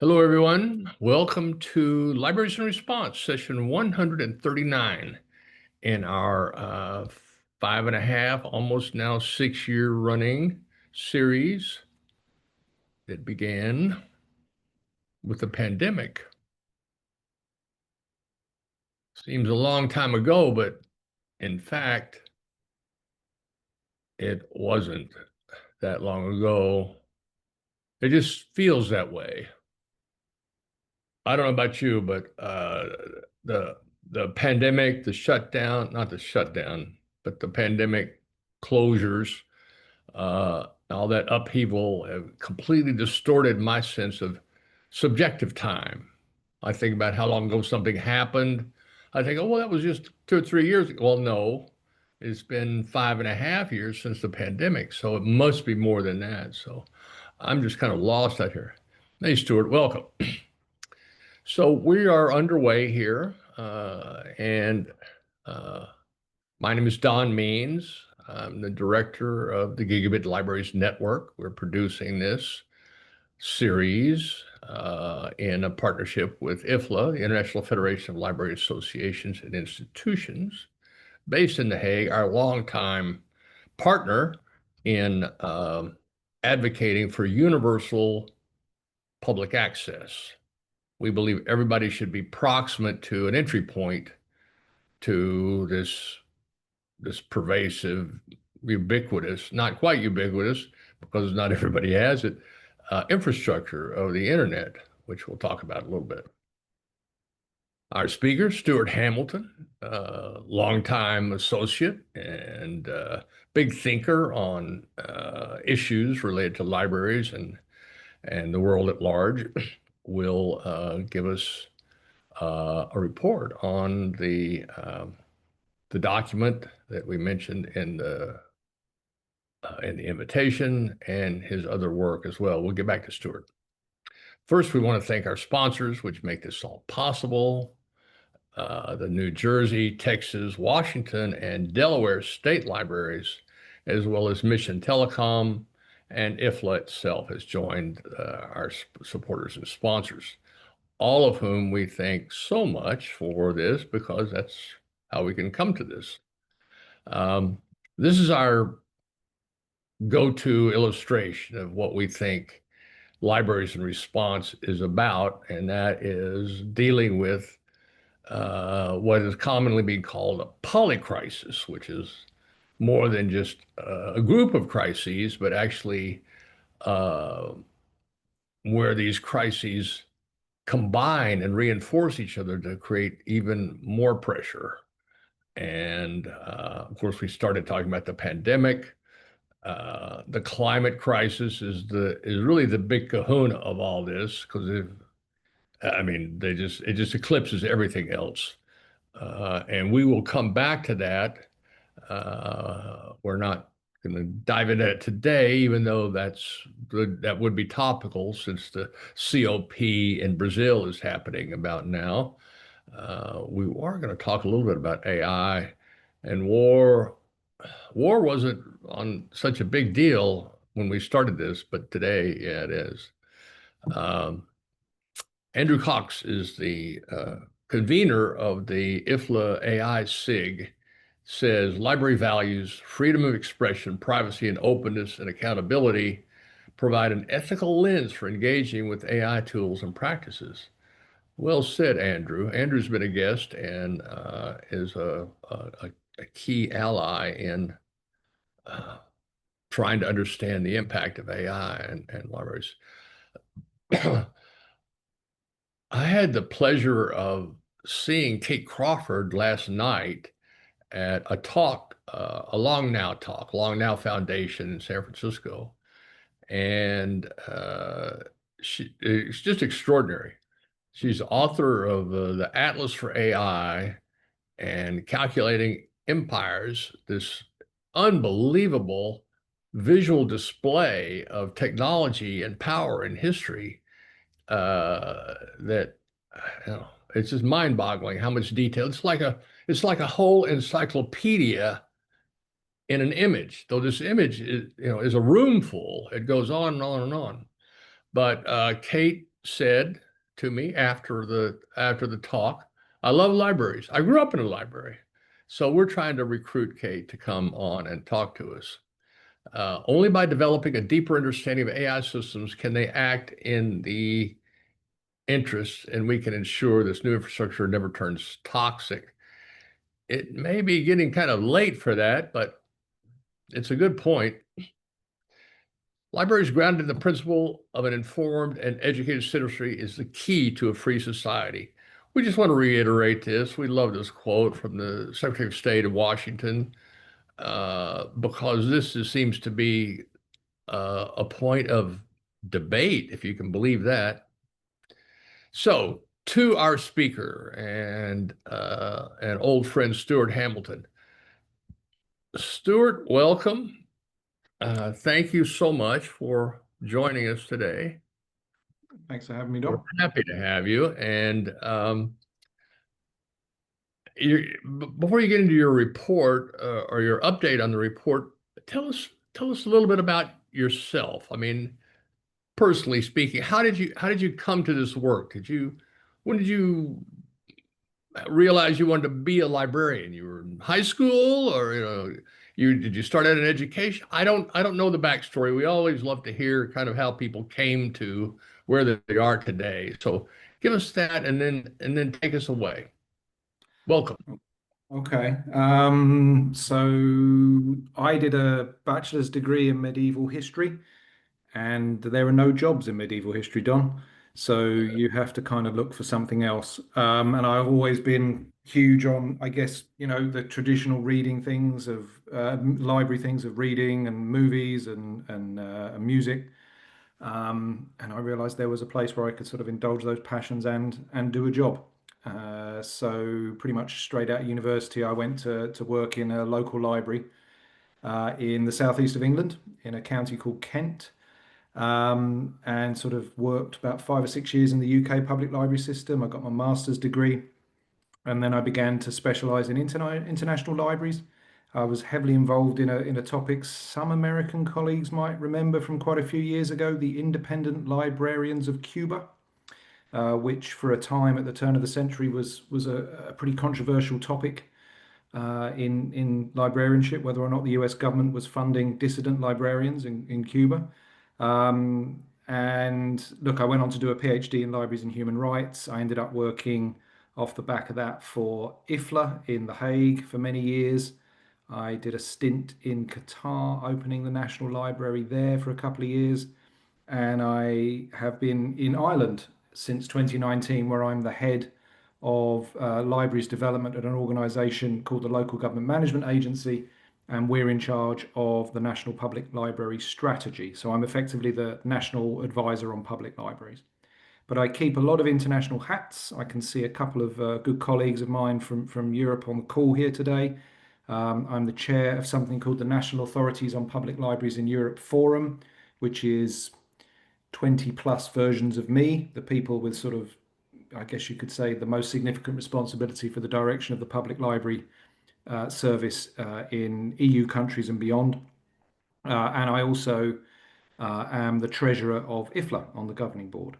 Hello, everyone. Welcome to Libraries in Response, session 139 in our 5.5, almost now 6-year running series that began with the pandemic. Seems a long time ago, but in fact, it wasn't that long ago. It just feels that way. I don't know about you, but the the pandemic, the shutdown, not the shutdown, but the pandemic closures, all that upheaval have completely distorted my sense of subjective time. I think about how long ago something happened. I think, oh, well, that was just 2 or 3 years ago. Well, no, it's been 5.5 years since the pandemic, so it must be more than that. So I'm just kind of lost out here. Hey, Stuart, welcome. So we are underway here, and uh, my name is Don Means. I'm the director of the Gigabit Libraries Network. We're producing this series in a partnership with IFLA, the International Federation of Library Associations and Institutions, based in The Hague, our longtime partner in advocating for universal public access. We believe everybody should be proximate to an entry point to this pervasive, ubiquitous, not quite ubiquitous, because not everybody has it, infrastructure of the internet, which we'll talk about a little bit. Our speaker, Stuart Hamilton, longtime associate and big thinker on issues related to libraries and the world at large, will give us a report on the document that we mentioned in the invitation and his other work as well. We'll get back to Stuart. First, we want to thank our sponsors, which make this all possible. The New Jersey, Texas, Washington, and Delaware state libraries, as well as Mission Telecom and IFLA itself has joined our supporters and sponsors, all of whom we thank so much for this because that's how we can come to this. This is our go-to illustration of what we think Libraries in Response is about, and that is dealing with what is commonly being called a polycrisis, which is more than just a group of crises, but actually uh, where these crises combine and reinforce each other to create even more pressure. And of course, we started talking about the pandemic. The climate crisis is really the big kahuna of all this because I mean it just eclipses everything else, and we will come back to that. We're not going to dive into it today, even though that would be topical since the COP in Brazil is happening about now. We are going to talk a little bit about AI and war. War wasn't on such a big deal when we started this, but today, yeah, it is. Um, Andrew Cox is the convener of the IFLA AI SIG, says library values freedom of expression, privacy, and openness and accountability provide an ethical lens for engaging with AI tools and practices. Well said, Andrew. Andrew's been a guest and is a key ally in uh, trying to understand the impact of AI and libraries. I had the pleasure of seeing Kate Crawford last night at a talk, a Long Now talk, Long Now Foundation in San Francisco. And it's just extraordinary. She's author of the Atlas for AI and Calculating Empires, this unbelievable visual display of technology and power in history that you know, it's just mind-boggling how much detail. It's like a whole encyclopedia in an image. Though this image is a room full. It goes on and on and on. But Kate said to me after the talk, I love libraries. I grew up in a library. So we're trying to recruit Kate to come on and talk to us. Only by developing a deeper understanding of AI systems can they act in the interest, and we can ensure this new infrastructure never turns toxic. It may be getting kind of late for that, but it's a good point. Libraries grounded in the principle of an informed and educated citizenry is the key to a free society. We just want to reiterate this. We love this quote from the Secretary of State of Washington because seems to be a point of debate, if you can believe that. So, to our speaker and old friend Stuart Hamilton. Stuart, welcome. Thank you so much for joining us today. Thanks for having me, We're Dom. happy to have you. And before you get into your report or your update on the report, tell us a little bit about yourself. I mean, personally speaking, how did you come to this work? When did you realize you wanted to be a librarian? You were in high school, or did you start out in education? I don't know the backstory. We always love to hear kind of how people came to where they are today. So give us that, and then take us away. Welcome. Okay. So I did a bachelor's degree in medieval history, and there are no jobs in medieval history, Don. So you have to kind of look for something else. And I've always been huge on, I guess, the traditional reading things of library things of reading and movies and music. And I realized there was a place where I could sort of indulge those passions and do a job. So pretty much straight out of university, I went to work in a local library in the southeast of England in a county called Kent, and sort of worked about 5 or 6 years in the UK public library system. I got my master's degree, and then I began to specialize in international libraries. I was heavily involved in a topic some American colleagues might remember from quite a few years ago, the Independent Librarians of Cuba, which for a time at the turn of the century was a pretty controversial topic in librarianship, whether or not the US government was funding dissident librarians in Cuba. And look, I went on to do a PhD in libraries and human rights. I ended up working off the back of that for IFLA in The Hague for many years. I did a stint in Qatar, opening the National Library there for a couple of years. And I have been in Ireland since 2019, where I'm the head of libraries development at an organisation called the Local Government Management Agency, and we're in charge of the National Public Library Strategy. So I'm effectively the national advisor on public libraries. But I keep a lot of international hats. I can see a couple of good colleagues of mine from Europe on the call here today. I'm the chair of something called the National Authorities on Public Libraries in Europe Forum, which is 20 plus versions of me, the people with sort of, I guess you could say, the most significant responsibility for the direction of the public library service in EU countries and beyond. And I also am the treasurer of IFLA on the governing board.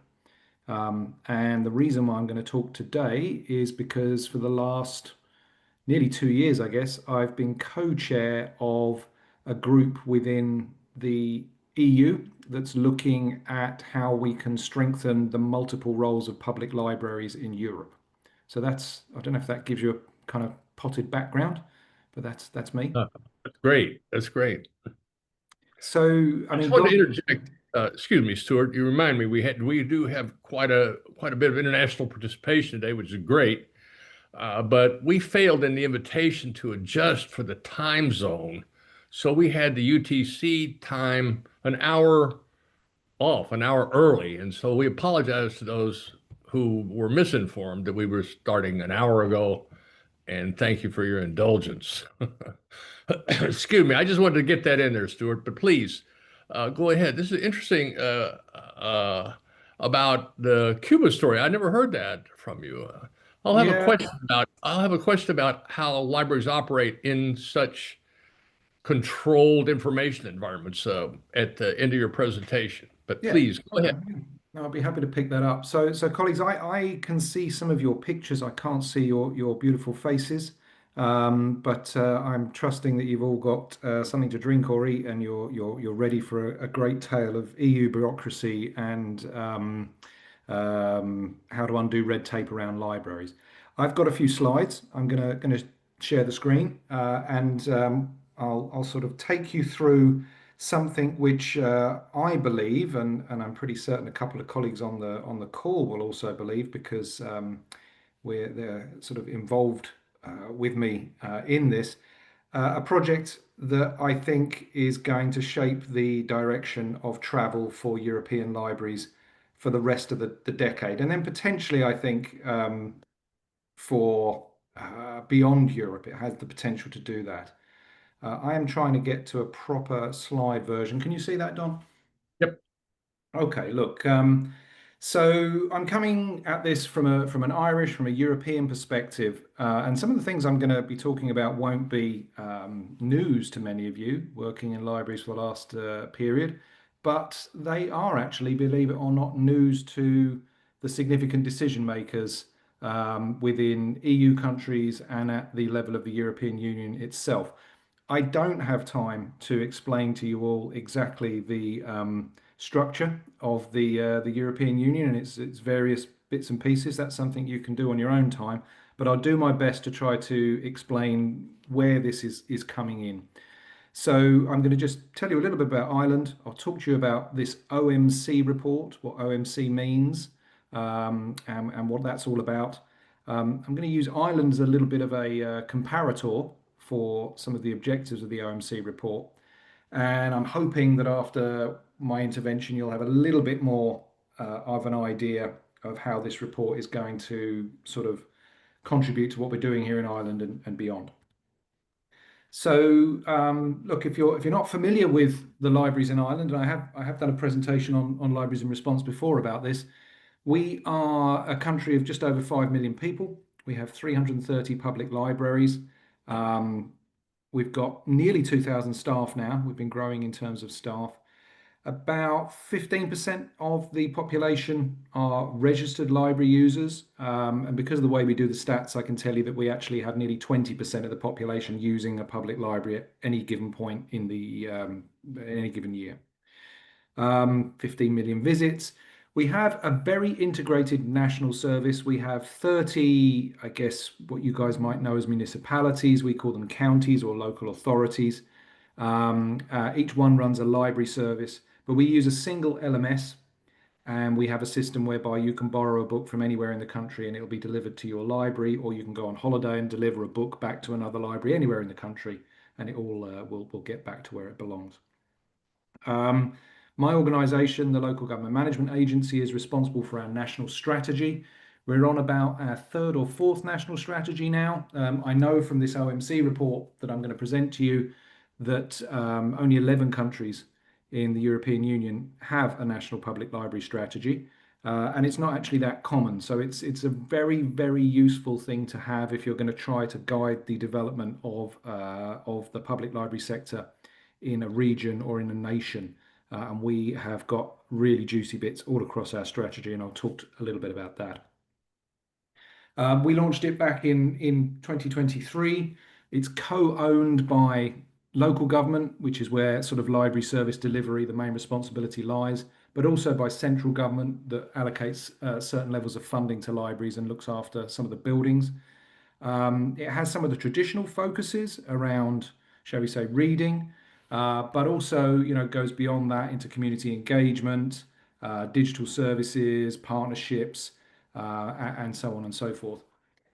And the reason why I'm going to talk today is because for the last nearly 2 years, I guess, I've been co-chair of a group within the EU that's looking at how we can strengthen the multiple roles of public libraries in Europe. So I don't know if that gives you a kind of potted background, but that's me. That's great. That's great. So, I I just mean, wanted to Don, interject. Excuse me, Stuart. You remind me we do have quite a bit of international participation today, which is great. But we failed in the invitation to adjust for the time zone, so we had the UTC time an hour off, an hour early, and so we apologize to those who were misinformed that we were starting an hour ago. And thank you for your indulgence. Excuse me. I just wanted to get that in there, Stuart, but please go ahead. This is interesting about the Cuba story. I never heard that from you. yeah, I'll have a question about how libraries operate in such controlled information environments at the end of your presentation. But yeah, please go okay. ahead. No, I'd be happy to pick that up. So colleagues, I can see some of your pictures. I can't see your beautiful faces, but I'm trusting that you've all got something to drink or eat, and you're ready for a great tale of EU bureaucracy and how to undo red tape around libraries. I've got a few slides. I'm gonna share the screen, and I'll sort of take you through something which I believe, and I'm pretty certain a couple of colleagues on the call will also believe, because they're sort of involved with me in this. A project that I think is going to shape the direction of travel for European libraries for the rest of the decade, and then potentially, I think, for beyond Europe, it has the potential to do that. I am trying to get to a proper slide version. Can you see that, Don? Yep. Okay, look. So I'm coming at this from an Irish, from a European perspective, and some of the things I'm going to be talking about won't be news to many of you working in libraries for the last period, but they are actually, believe it or not, news to the significant decision makers within EU countries and at the level of the European Union itself. I don't have time to explain to you all exactly the structure of the European Union and its various bits and pieces. That's something you can do on your own time, but I'll do my best to try to explain where this is coming in. So I'm going to just tell you a little bit about Ireland. I'll talk to you about this OMC report, what OMC means, and what that's all about. I'm going to use Ireland as a little bit of a comparator for some of the objectives of the OMC report. And I'm hoping that after my intervention, you'll have a little bit more of an idea of how this report is going to sort of contribute to what we're doing here in Ireland and beyond. So, look, if you're not familiar with the libraries in Ireland, and I have done a presentation on libraries in response before about this. We are a country of just over 5 million people. We have 330 public libraries. Um, we've got nearly 2,000 staff now. We've been growing in terms of staff. About 15% of the population are registered library users. And because of the way we do the stats, I can tell you that we actually have nearly 20% of the population using a public library at any given point in any given year. 15 million visits. We have a very integrated national service. We have 30, I guess, what you guys might know as municipalities. We call them counties or local authorities. Each one runs a library service, but we use a single LMS, and we have a system whereby you can borrow a book from anywhere in the country and it'll be delivered to your library, or you can go on holiday and deliver a book back to another library anywhere in the country, and it all will get back to where it belongs. Um, my organisation, the Local Government Management Agency, is responsible for our national strategy. We're on about our third or fourth national strategy now. I know from this OMC report that I'm going to present to you that only 11 countries in the European Union have a national public library strategy. And it's not actually that common. So it's a very, very useful thing to have if you're going to try to guide the development of the public library sector in a region or in a nation. And we have got really juicy bits all across our strategy, and I'll talk a little bit about that. We launched it back in 2023. It's co-owned by local government, which is where sort of library service delivery, the main responsibility lies, but also by central government that allocates certain levels of funding to libraries and looks after some of the buildings. It has some of the traditional focuses around, shall we say, reading, but also, goes beyond that into community engagement, digital services, partnerships, and so on and so forth.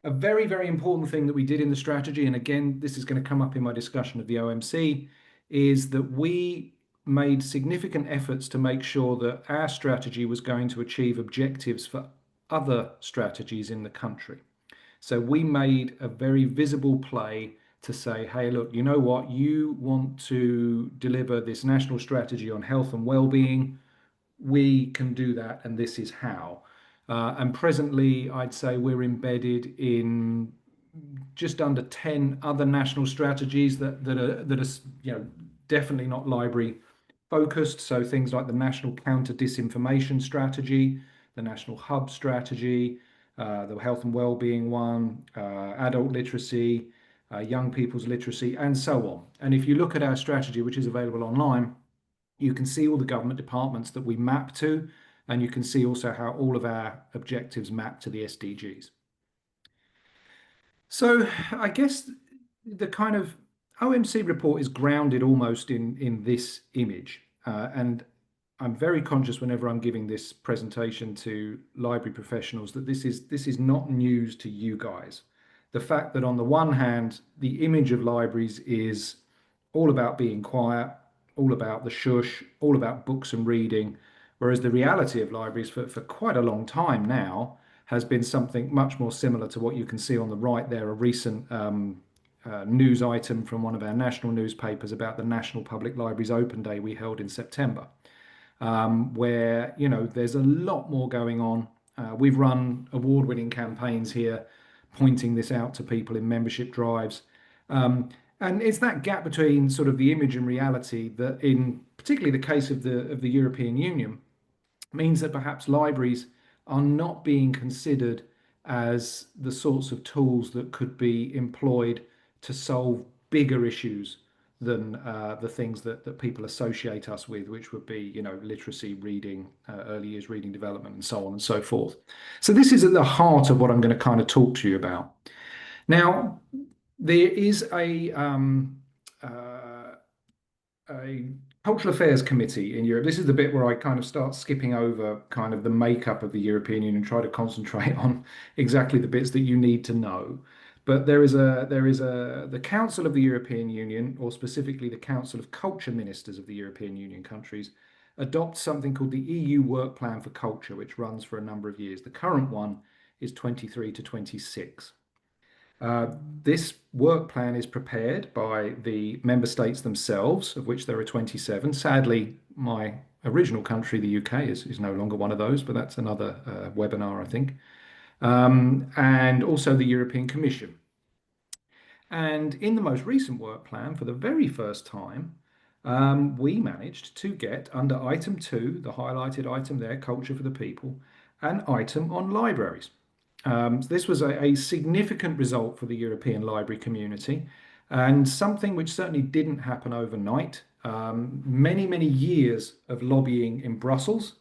A very, very important thing that we did in the strategy, and again, this is going to come up in my discussion of the OMC, is that we made significant efforts to make sure that our strategy was going to achieve objectives for other strategies in the country. So we made a very visible play to say, hey, look, you know what? You want to deliver this national strategy on health and well-being. We can do that, and this is how. And presently, I'd say we're embedded in just under 10 other national strategies that are definitely not library focused. So things like the National Counter Disinformation Strategy, the National Hub Strategy, the Health and Wellbeing one, adult literacy, young people's literacy, and so on. And if you look at our strategy, which is available online, you can see all the government departments that we map to, and you can see also how all of our objectives map to the SDGs. So I guess the kind of OMC report is grounded almost in this image. And I'm very conscious whenever I'm giving this presentation to library professionals that this is not news to you guys. The fact that on the one hand, the image of libraries is all about being quiet, all about the shush, all about books and reading, whereas the reality of libraries for quite a long time now has been something much more similar to what you can see on the right there, a recent news item from one of our national newspapers about the National Public Libraries Open Day we held in September, where, there's a lot more going on. We've run award-winning campaigns here pointing this out to people in membership drives. And it's that gap between sort of the image and reality that, in particularly the case of the European Union, means that perhaps libraries are not being considered as the sorts of tools that could be employed to solve bigger issues than the things that people associate us with, which would be, literacy, reading, early years reading development, and so on and so forth. So this is at the heart of what I'm going to kind of talk to you about. Now, there is a cultural affairs committee in Europe. This is the bit where I kind of start skipping over kind of the makeup of the European Union and try to concentrate on exactly the bits that you need to know. But the Council of the European Union, or specifically the Council of Culture Ministers of the European Union countries, adopt something called the EU Work Plan for Culture, which runs for a number of years. The current one is 23 to 26. This work plan is prepared by the member states themselves, of which there are 27. Sadly, my original country, the UK, is no longer one of those, but that's another webinar, I think. And also the European Commission. And in the most recent work plan, for the very first time, we managed to get under item 2, the highlighted item there, culture for the people, an item on libraries. So this was a significant result for the European library community, and something which certainly didn't happen overnight. Many, many years of lobbying in Brussels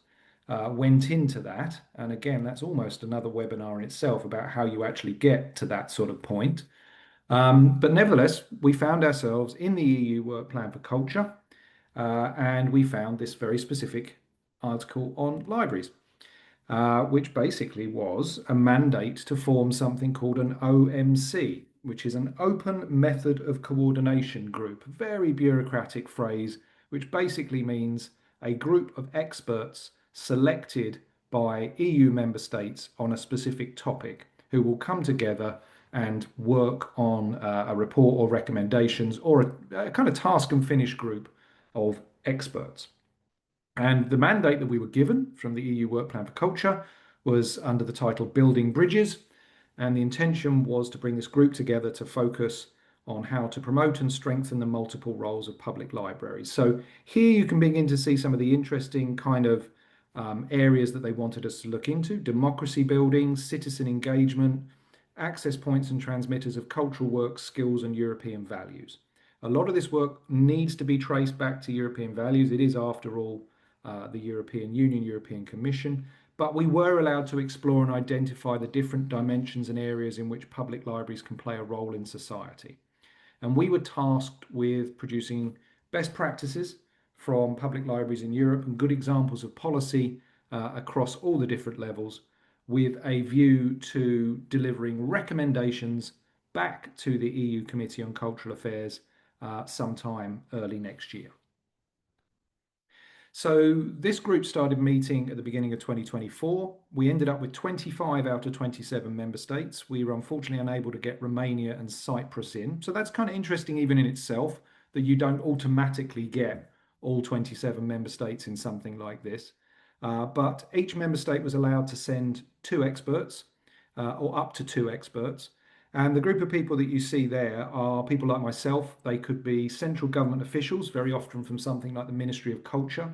went into that. And again, that's almost another webinar in itself about how you actually get to that sort of point. But nevertheless, we found ourselves in the EU Work Plan for Culture, and we found this very specific article on libraries. Which basically was a mandate to form something called an OMC, which is an Open Method of Coordination Group, a very bureaucratic phrase, which basically means a group of experts selected by EU member states on a specific topic who will come together and work on a report or recommendations or a kind of task and finish group of experts. And the mandate that we were given from the EU Work Plan for Culture was under the title Building Bridges. And the intention was to bring this group together to focus on how to promote and strengthen the multiple roles of public libraries. So here you can begin to see some of the interesting kind of areas that they wanted us to look into: democracy building, citizen engagement, access points and transmitters of cultural works, skills, and European values. A lot of this work needs to be traced back to European values. It is, after all, the European Union, European Commission, but we were allowed to explore and identify the different dimensions and areas in which public libraries can play a role in society. And we were tasked with producing best practices from public libraries in Europe and good examples of policy across all the different levels, with a view to delivering recommendations back to the EU Committee on Cultural Affairs sometime early next year. So this group started meeting at the beginning of 2024. We ended up with 25 out of 27 member states. We were unfortunately unable to get Romania and Cyprus in. So that's kind of interesting even in itself, that you don't automatically get all 27 member states in something like this. But each member state was allowed to send 2 experts or up to 2 experts. And the group of people that you see there are people like myself. They could be central government officials, very often from something like the Ministry of Culture.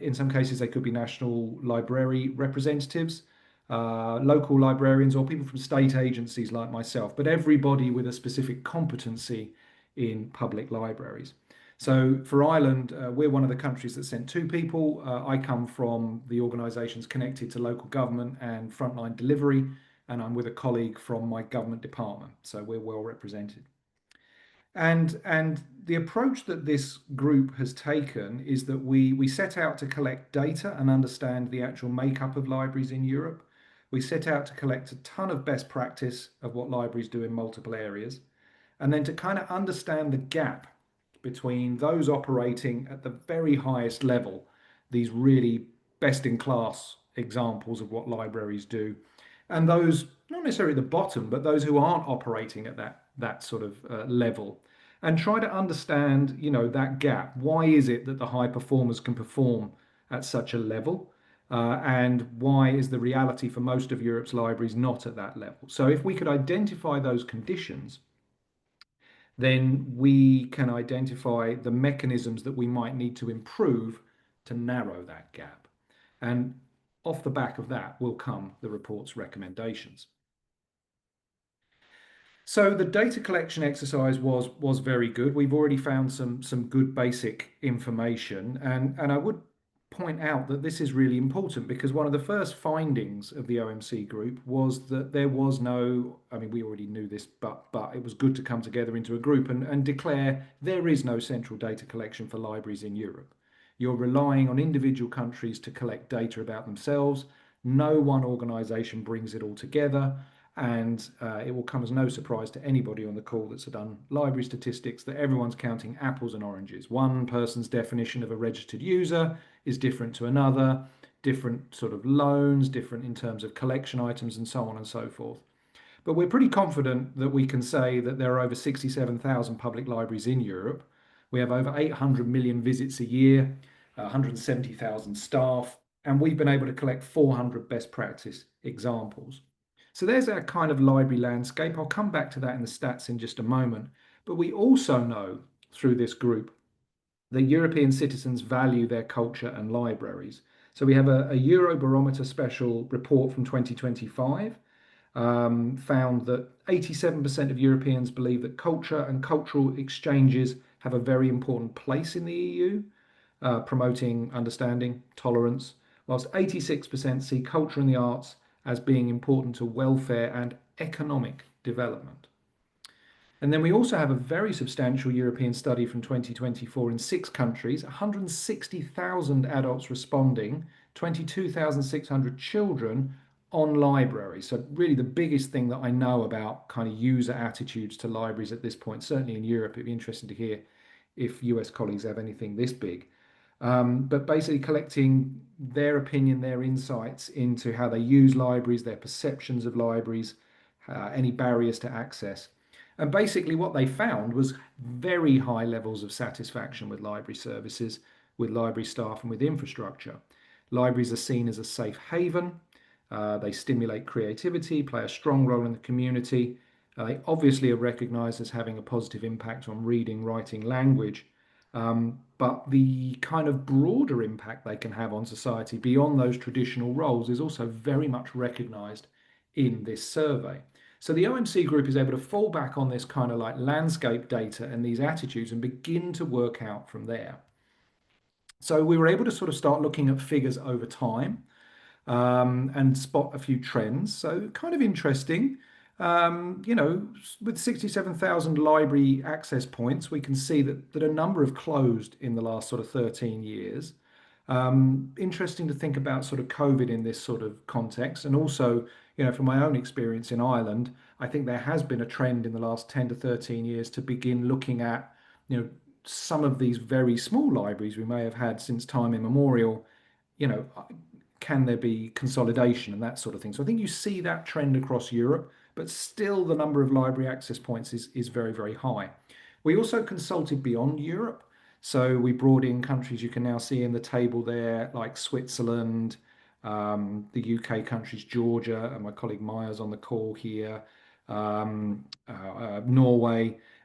In some cases, they could be National Library representatives, local librarians, or people from state agencies like myself, but everybody with a specific competency in public libraries. So for Ireland, we're one of the countries that sent two people. I come from the organisations connected to local government and frontline delivery, and I'm with a colleague from my government department. So we're well represented. And the approach that this group has taken is that we set out to collect data and understand the actual makeup of libraries in Europe. We set out to collect a ton of best practice of what libraries do in multiple areas, and then to kind of understand the gap between those operating at the very highest level, these really best in class examples of what libraries do, and those not necessarily at the bottom, but those who aren't operating at that sort of level, and try to understand, that gap. Why is it that the high performers can perform at such a level? And why is the reality for most of Europe's libraries not at that level? So, if we could identify those conditions, then we can identify the mechanisms that we might need to improve to narrow that gap. And off the back of that will come the report's recommendations. So the data collection exercise was very good. We've already found some good basic information, and I would point out that this is really important because one of the first findings of the OMC group was that there was no, I mean, we already knew this, but it was good to come together into a group and declare there is no central data collection for libraries in Europe. You're relying on individual countries to collect data about themselves. No one organization brings it all together. And it will come as no surprise to anybody on the call that's done library statistics that everyone's counting apples and oranges. One person's definition of a registered user is different to another, different sort of loans, different in terms of collection items, and so on and so forth. But we're pretty confident that we can say that there are over 67,000 public libraries in Europe. We have over 800 million visits a year, 170,000 staff, and we've been able to collect 400 best practice examples. So there's our kind of library landscape. I'll come back to that in the stats in just a moment. But we also know through this group that European citizens value their culture and libraries. So we have a Eurobarometer special report from 2025 found that 87% of Europeans believe that culture and cultural exchanges have a very important place in the EU, promoting understanding, tolerance, whilst 86% see culture and the arts as being important to welfare and economic development. And then we also have a very substantial European study from 2024 in 6 countries, 160,000 adults responding, 22,600 children on libraries. So, really, the biggest thing that I know about kind of user attitudes to libraries at this point, certainly in Europe, it'd be interesting to hear if US colleagues have anything this big. But basically, collecting their opinion, their insights into how they use libraries, their perceptions of libraries, any barriers to access. And basically, what they found was very high levels of satisfaction with library services, with library staff, and with infrastructure. Libraries are seen as a safe haven. They stimulate creativity, play a strong role in the community. They obviously are recognized as having a positive impact on reading, writing, language. But the kind of broader impact they can have on society beyond those traditional roles is also very much recognized in this survey. So the OMC group is able to fall back on this kind of like landscape data and these attitudes and begin to work out from there. So we were able to sort of start looking at figures over time and spot a few trends. So kind of interesting. With 67,000 library access points, we can see that a number have closed in the last sort of 13 years. Interesting to think about sort of COVID in this sort of context. And also, from my own experience in Ireland, I think there has been a trend in the last 10 to 13 years to begin looking at, some of these very small libraries we may have had since time immemorial, you know, can there be consolidation and that sort of thing. So I think you see that trend across Europe, but still the number of library access points is very, very high. We also consulted beyond Europe. So we brought in countries you can now see in the table there, like Switzerland, the UK countries, Georgia, and my colleague Maya's on the call here, Norway.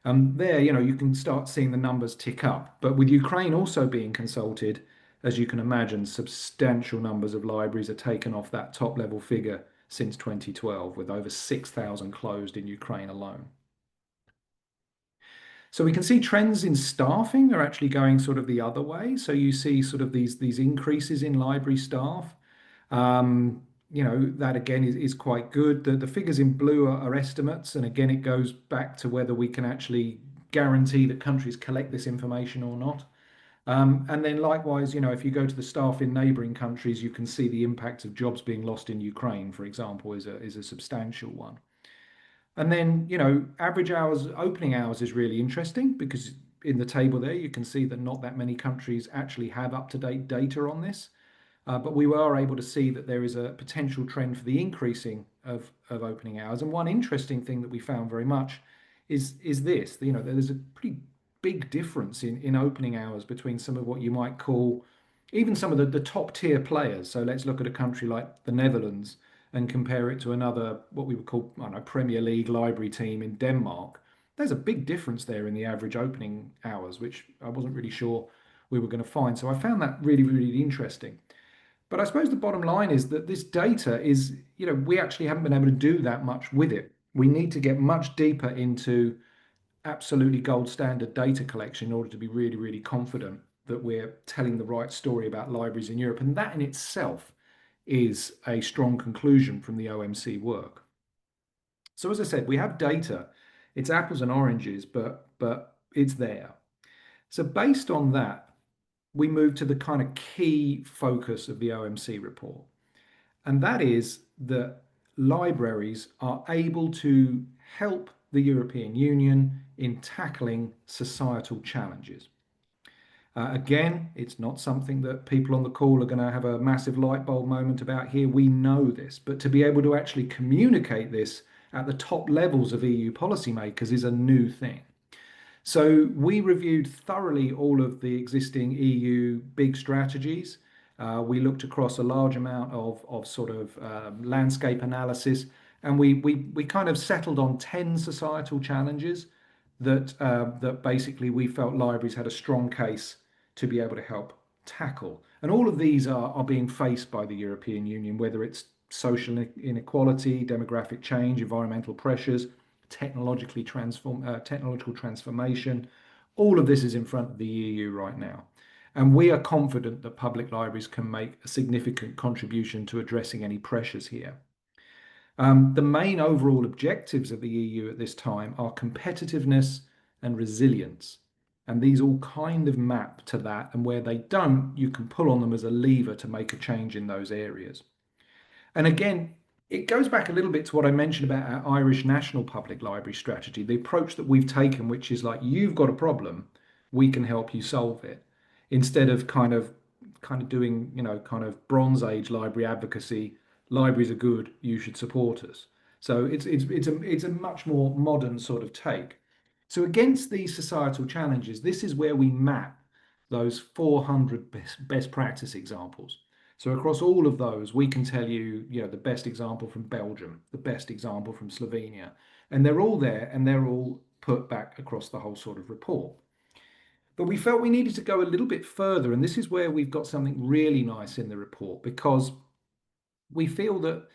There, you can start seeing the numbers tick up. But with Ukraine also being consulted, as you can imagine, substantial numbers of libraries are taken off that top level figure since 2012, with over 6,000 closed in Ukraine alone. So we can see trends in staffing are actually going sort of the other way. So you see sort of these increases in library staff. That again is quite good. The figures in blue are estimates, and again, it goes back to whether we can actually guarantee that countries collect this information or not. And then likewise, if you go to the staff in neighboring countries, you can see the impact of jobs being lost in Ukraine, for example, is a substantial one. And then, average hours, opening hours is really interesting because in the table there, you can see that not that many countries actually have up-to-date data on this. But we were able to see that there is a potential trend for the increasing of opening hours. And one interesting thing that we found very much is this, there's a pretty big difference in opening hours between some of what you might call even some of the top tier players. So let's look at a country like the Netherlands and compare it to another, what we would call, I don't know, Premier League library team in Denmark. There's a big difference there in the average opening hours, which I wasn't really sure we were going to find. So I found that really, really interesting. But I suppose the bottom line is that this data is, we actually haven't been able to do that much with it. We need to get much deeper into absolutely gold standard data collection in order to be really, really confident that we're telling the right story about libraries in Europe. And that in itself is a strong conclusion from the OMC work. So as I said, we have data. It's apples and oranges, but it's there. So based on that, we move to the kind of key focus of the OMC report. And that is that libraries are able to help the European Union in tackling societal challenges. Again, it's not something that people on the call are going to have a massive light bulb moment about here. We know this, but to be able to actually communicate this at the top levels of EU policymakers is a new thing. So we reviewed thoroughly all of the existing EU big strategies. We looked across a large amount of sort of landscape analysis, and we kind of settled on 10 societal challenges that basically we felt libraries had a strong case to be able to help tackle. And all of these are being faced by the European Union, whether it's social inequality, demographic change, environmental pressures, technological transformation. All of this is in front of the EU right now. And we are confident that public libraries can make a significant contribution to addressing any pressures here. The main overall objectives of the EU at this time are competitiveness and resilience. And these all kind of map to that. And where they don't, you can pull on them as a lever to make a change in those areas. And again, it goes back a little bit to what I mentioned about our Irish National Public Library strategy, the approach that we've taken, which is like, you've got a problem, we can help you solve it, instead of kind of doing, kind of Bronze Age library advocacy. Libraries are good, you should support us. So it's a much more modern sort of take. So against these societal challenges, this is where we map those 400 best practice examples. So across all of those, we can tell you, the best example from Belgium, the best example from Slovenia, and they're all there and they're all put back across the whole sort of report. But we felt we needed to go a little bit further, and this is where we've got something really nice in the report, because we feel that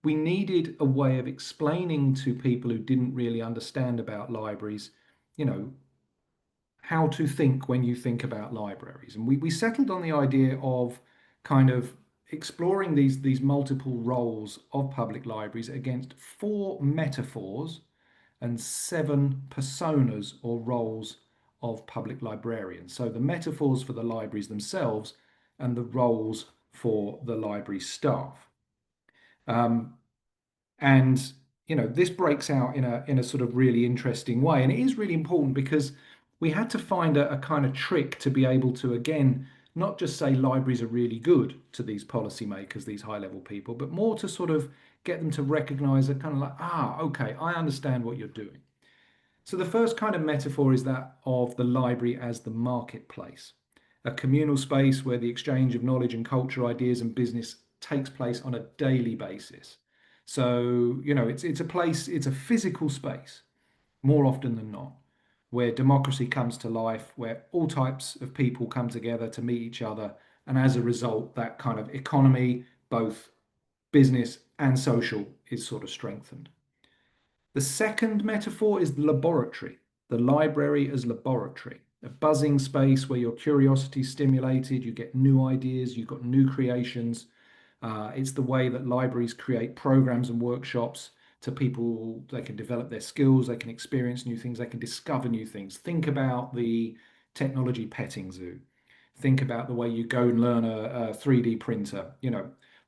we needed a way of explaining to people who didn't really understand about libraries, you know, how to think when you think about libraries. And we settled on the idea of kind of exploring these multiple roles of public libraries against 4 metaphors and 7 personas or roles of public librarians. So the metaphors for the libraries themselves and the roles for the library staff. Um, and this breaks out in a sort of really interesting way, and it is really important because we had to find a kind of trick to be able to, again, not just say libraries are really good to these policymakers, these high level people, but more to sort of get them to recognize that kind of like, okay, I understand what you're doing. So the first kind of metaphor is that of the library as the marketplace, a communal space where the exchange of knowledge and culture, ideas and business takes place on a daily basis. So, it's a place, it's a physical space more often than not, where democracy comes to life, where all types of people come together to meet each other. And as a result, that kind of economy, both business and social, is sort of strengthened. The second metaphor is the laboratory, the library as laboratory, a buzzing space where your curiosity is stimulated, you get new ideas, you've got new creations. It's the way that libraries create programs and workshops to people. They can develop their skills, they can experience new things, they can discover new things. Think about the technology petting zoo. Think about the way you go and learn a 3D printer,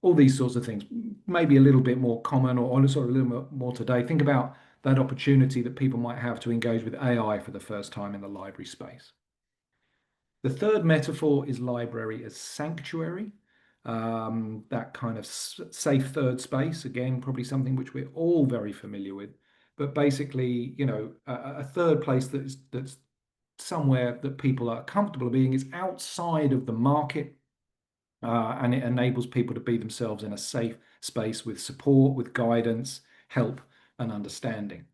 all these sorts of things. Maybe a little bit more common or sort of a little bit more today. Think about that opportunity that people might have to engage with AI for the first time in the library space. The third metaphor is library as sanctuary, that kind of safe third space. Again, probably something which we're all very familiar with, but basically, a third place that's somewhere that people are comfortable being. Is outside of the market, and it enables people to be themselves in a safe space with support, with guidance, help, and understanding.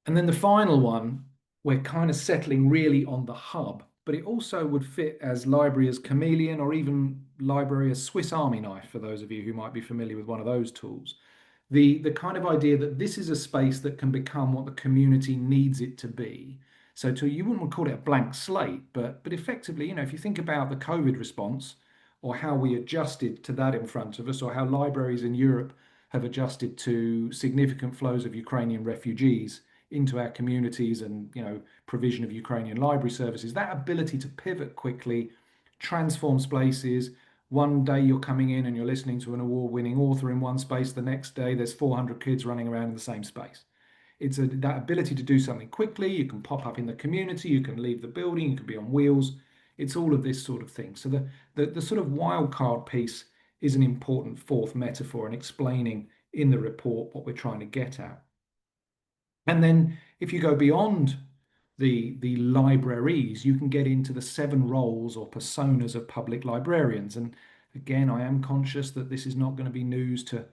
And then the final one, we're kind of settling really on the hub, but it also would fit as library as chameleon, or even library as Swiss Army knife, for those of you who might be familiar with one of those tools. The kind of idea that this is a space that can become what the community needs it to be. So you wouldn't call it a blank slate, but effectively, if you think about the COVID response, or how we adjusted to that in front of us, or how libraries in Europe have adjusted to significant flows of Ukrainian refugees into our communities, and provision of Ukrainian library services, that ability to pivot quickly, transform spaces. One day you're coming in and you're listening to an award-winning author in one space. The next day there's 400 kids running around in the same space. It's that ability to do something quickly. You can pop up in the community, you can leave the building, you can be on wheels. It's all of this sort of thing. So the sort of wild card piece is an important fourth metaphor in explaining in the report what we're trying to get at. And then if you go beyond the libraries, you can get into the 7 roles or personas of public librarians. And again, I am conscious that this is not going to be news to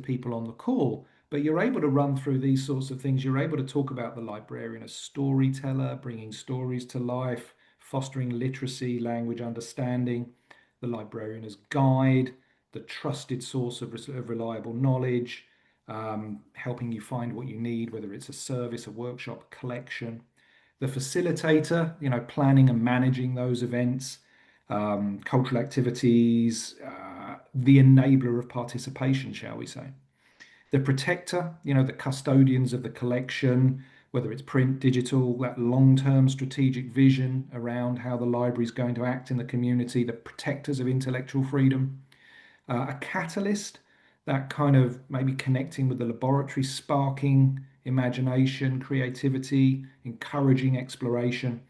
people on the call, but you're able to run through these sorts of things. You're able to talk about the librarian as storyteller, bringing stories to life, fostering literacy, language understanding, the librarian as guide, the trusted source of reliable knowledge, helping you find what you need, whether it's a service, a workshop, a collection. The facilitator, planning and managing those events, cultural activities, the enabler of participation, shall we say. The protector, the custodians of the collection, whether it's print, digital, that long-term strategic vision around how the library is going to act in the community, the protectors of intellectual freedom. A catalyst, that kind of maybe connecting with the laboratory, sparking imagination, creativity, encouraging exploration,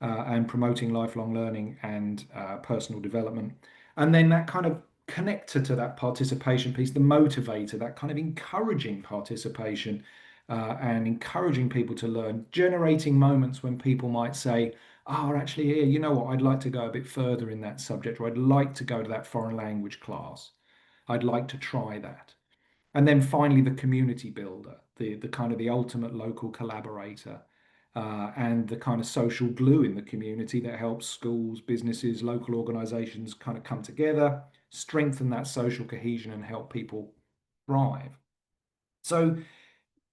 and promoting lifelong learning and personal development. And then that kind of connector to that participation piece, the motivator, that kind of encouraging participation, and encouraging people to learn, generating moments when people might say, oh, actually, here, you know what, I'd like to go a bit further in that subject, or I'd like to go to that foreign language class. I'd like to try that. And then finally, the community builder, the kind of the ultimate local collaborator, and the kind of social glue in the community that helps schools, businesses, local organizations kind of come together, strengthen that social cohesion, and help people thrive. So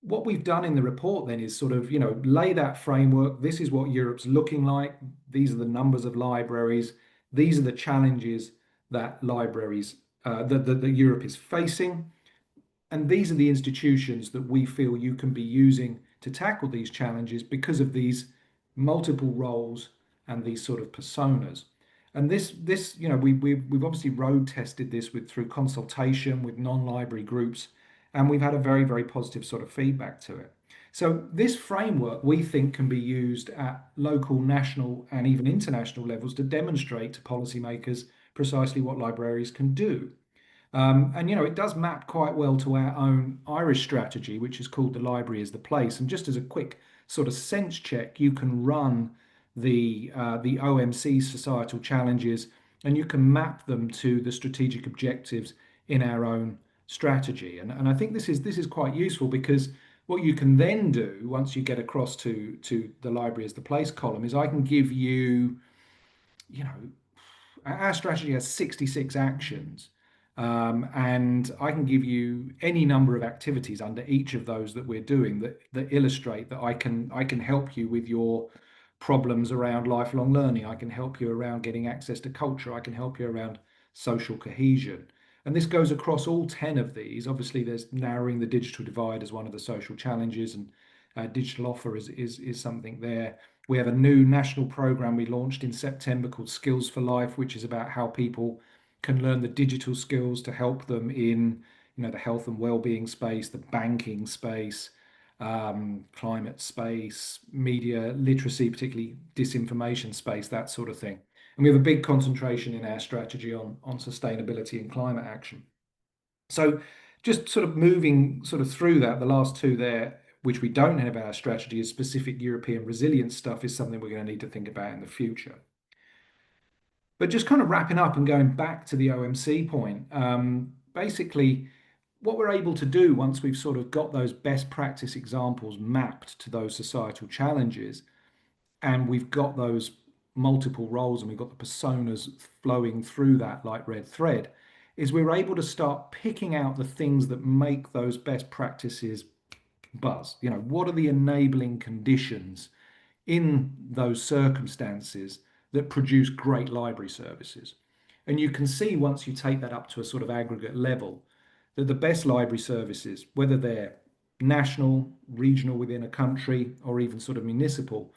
what we've done in the report then is sort of, lay that framework. This is what Europe's looking like. These are the numbers of libraries. These are the challenges that libraries, that Europe is facing. And these are the institutions that we feel you can be using to tackle these challenges because of these multiple roles and these sort of personas. And this, we've obviously road tested this through consultation with non-library groups, and we've had a very, very positive sort of feedback to it. So this framework we think can be used at local, national, and even international levels to demonstrate to policymakers precisely what libraries can do. And it does map quite well to our own Irish strategy, which is called the library is the place. And just as a quick sort of sense check, you can run the OMC societal challenges, and you can map them to the strategic objectives in our own strategy. And I think this is quite useful because what you can then do once you get across to the library as the place column is I can give you, you know, our strategy has 66 actions. And I can give you any number of activities under each of those that we're doing that illustrate that I can help you with your problems around lifelong learning. I can help you around getting access to culture. I can help you around social cohesion. And this goes across all 10 of these. Obviously, there's narrowing the digital divide as one of the social challenges, and digital offer is something there. We have a new national program we launched in September called Skills for Life, which is about how people can learn the digital skills to help them in, the health and well-being space, the banking space, climate space, media literacy, particularly disinformation space, that sort of thing. And we have a big concentration in our strategy on sustainability and climate action. So just sort of moving sort of through that, the last two there, which we don't have our strategy as specific European resilience stuff, is something we're going to need to think about in the future. But just kind of wrapping up and going back to the OMC point, basically, what we're able to do once we've sort of got those best practice examples mapped to those societal challenges, and we've got those multiple roles and we've got the personas flowing through that like red thread, is we're able to start picking out the things that make those best practices buzz. What are the enabling conditions in those circumstances that produce great library services? And you can see once you take that up to a sort of aggregate level that the best library services, whether they're national, regional within a country, or even sort of municipal,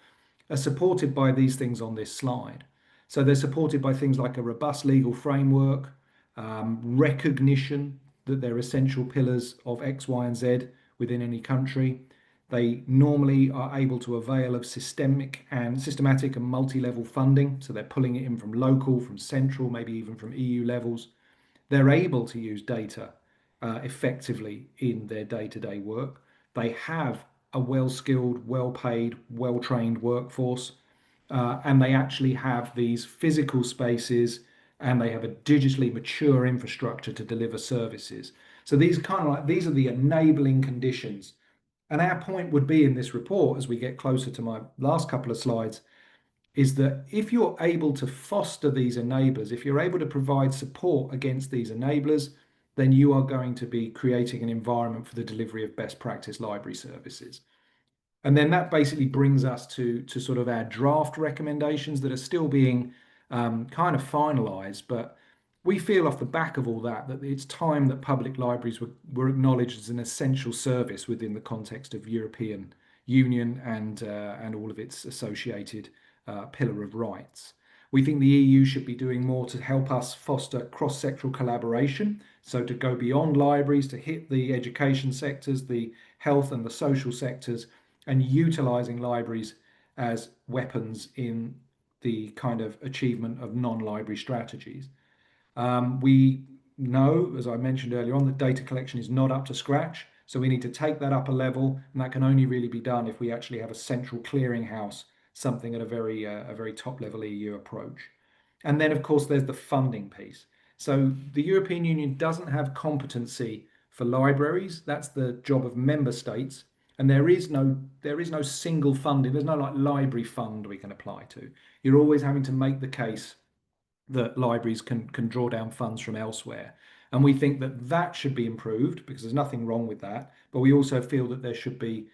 are supported by these things on this slide. So they're supported by things like a robust legal framework, recognition that they're essential pillars of X, Y, and Z within any country. They normally are able to avail of systematic and multi-level funding. So they're pulling it in from local, from central, maybe even from EU levels. They're able to use data effectively in their day-to-day work. They have a well-skilled, well-paid, well-trained workforce, and they actually have these physical spaces, and they have a digitally mature infrastructure to deliver services. So these are the enabling conditions. And our point would be in this report, as we get closer to my last couple of slides, is that if you're able to foster these enablers, if you're able to provide support against these enablers, then you are going to be creating an environment for the delivery of best practice library services. And then that basically brings us to sort of our draft recommendations that are still being kind of finalized. But we feel off the back of all that it's time that public libraries were acknowledged as an essential service within the context of European Union and all of its associated pillar of rights. We think the EU should be doing more to help us foster cross-sectoral collaboration. So to go beyond libraries, to hit the education sectors, the health and the social sectors, and utilizing libraries as weapons in the kind of achievement of non-library strategies. We know, as I mentioned earlier on, that data collection is not up to scratch. So we need to take that up a level, and that can only really be done if we actually have a central clearinghouse, something at a very top level EU approach. And then, of course, there's the funding piece. So the European Union doesn't have competency for libraries. That's the job of member states. And there is no single funding. There's no like library fund we can apply to. You're always having to make the case that libraries can draw down funds from elsewhere. And we think that should be improved because there's nothing wrong with that. But we also feel that there should be,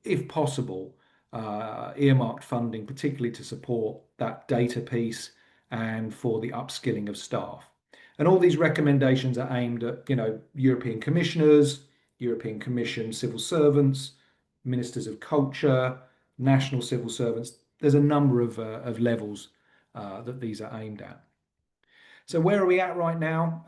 if possible, earmarked funding, particularly to support that data piece and for the upskilling of staff. And all these recommendations are aimed at, European commissioners, European Commission civil servants, ministers of culture, national civil servants. There's a number of levels that these are aimed at. So where are we at right now?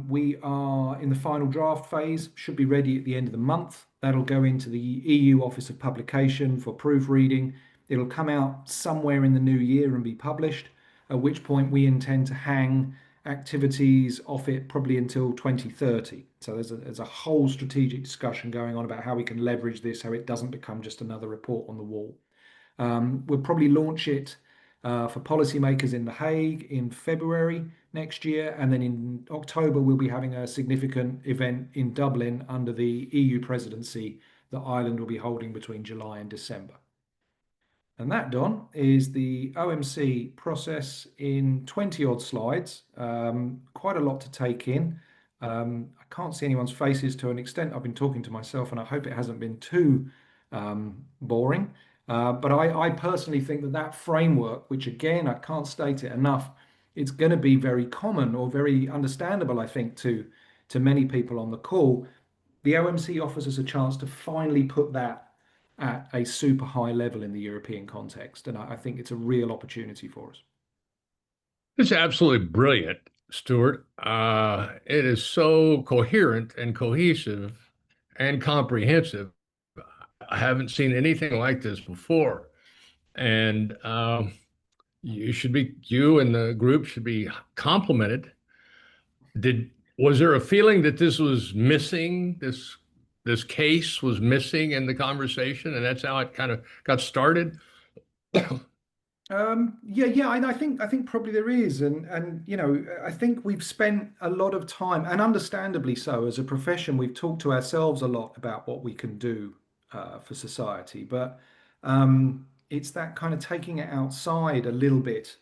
We are in the final draft phase, should be ready at the end of the month. That'll go into the EU Office of Publication for proofreading. It'll come out somewhere in the new year and be published, at which point we intend to hang activities off it probably until 2030. So there's a whole strategic discussion going on about how we can leverage this, how it doesn't become just another report on the wall. We'll probably launch it for policymakers in The Hague in February next year. And then in October, we'll be having a significant event in Dublin under the EU presidency that Ireland will be holding between July and December. And that, Don, is the OMC process in 20 odd slides. Quite a lot to take in. I can't see anyone's faces to an extent. I've been talking to myself, and I hope it hasn't been too boring. But I personally think that that framework, which again, I can't state it enough, it's going to be very common or very understandable, I think, to many people on the call. The OMC offers us a chance to finally put that at a super high level in the European context. And I think it's a real opportunity for us. It's absolutely brilliant, Stuart. It is so coherent and cohesive and comprehensive. I haven't seen anything like this before. And you and the group should be complimented. Was there a feeling that this was missing, this case was missing in the conversation, and that's how it kind of got started? Yeah. I think probably there is, and I think we've spent a lot of time, and understandably so, as a profession, we've talked to ourselves a lot about what we can do for society, but it's that kind of taking it outside a little bit